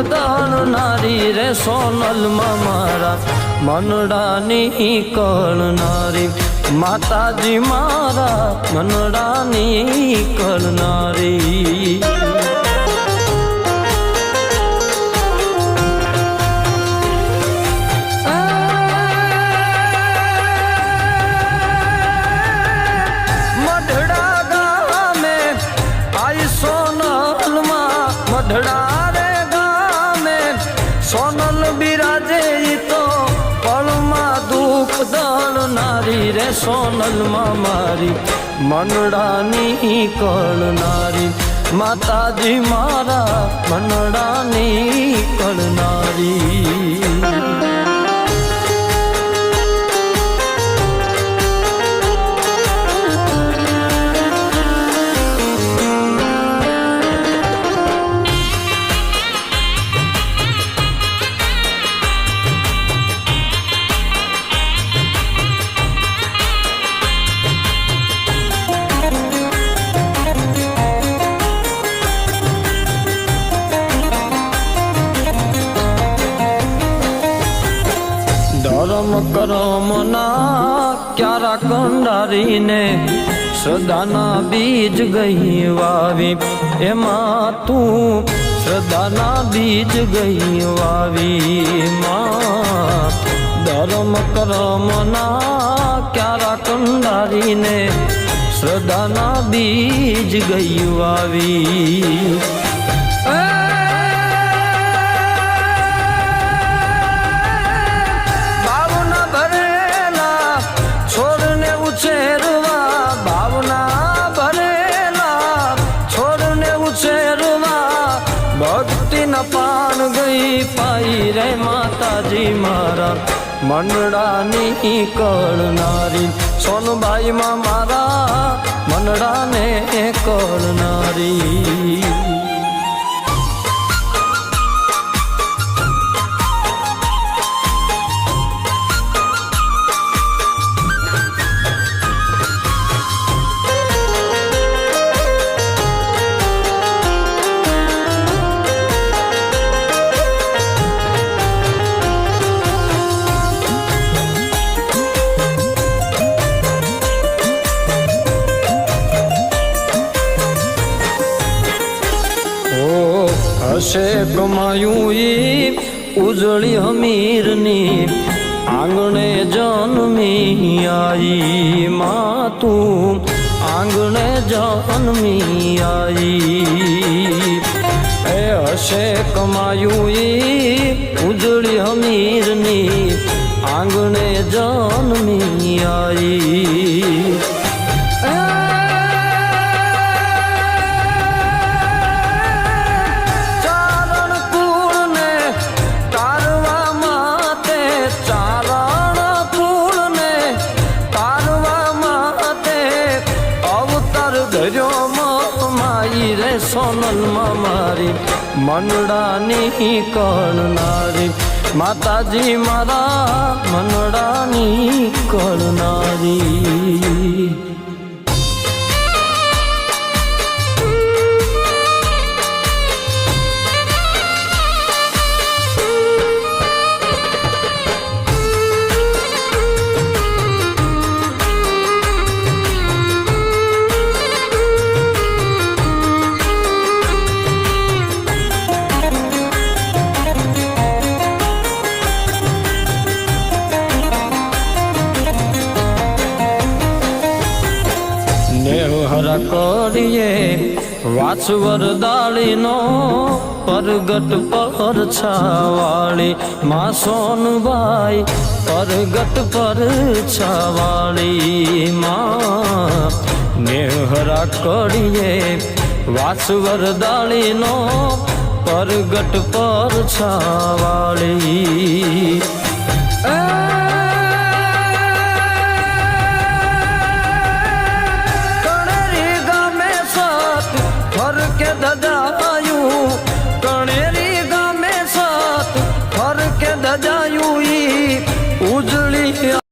દળનારી રે સોનલમાં મારા મનડાની કળનારી માતાજી મારા મનડાની કળનારી મઢડા રે ગામે સોનલ બિરાજે તો પળમાં દુઃખ દળનારી રે સોનલમાં મારી મનડાની કળનારી માતાજી મારા મનડાની કળનારી ધર્મ કરમના ક્યારા કંડારીને શ્રદ્ધાના બીજ ગઈ વાવી એમાં તું શ્રદ્ધાના બીજ ગઈ વાવી માં ધર્મ કરમના ક્યારા કંડારીને શ્રદ્ધાના બીજ ગઈ વાવી ભક્તિના પાન ગઈ પાઈ રે માતાજી મારા મનડાની કળનારી સોનબાઈ માં મારા મનડાને કળનારી હશે કમાયું ઈ ઉજળી હમીરની આંગણે જન્મી આઈ માં તું આંગણે જન્મી આઈ એ હશે કમાયું ઈ ઉજળી હમીરની આંગણે જન્મી આઈ માઈ રે સોનલમાં મારી મનડાની કળનારી માતાજી મારા મનડાની કળનારી હરા કરીએ વાસવર દાળીનો પરગટ પર છાવાળી માં સોનબાઈ પરગટ પર છાવાળી માં નેહરા કરીએ વાસવર દાળીનો પરગટ પર છાવાળી દજાયું કણેરી ગામે સત ફરકે દજાયું ઉજળી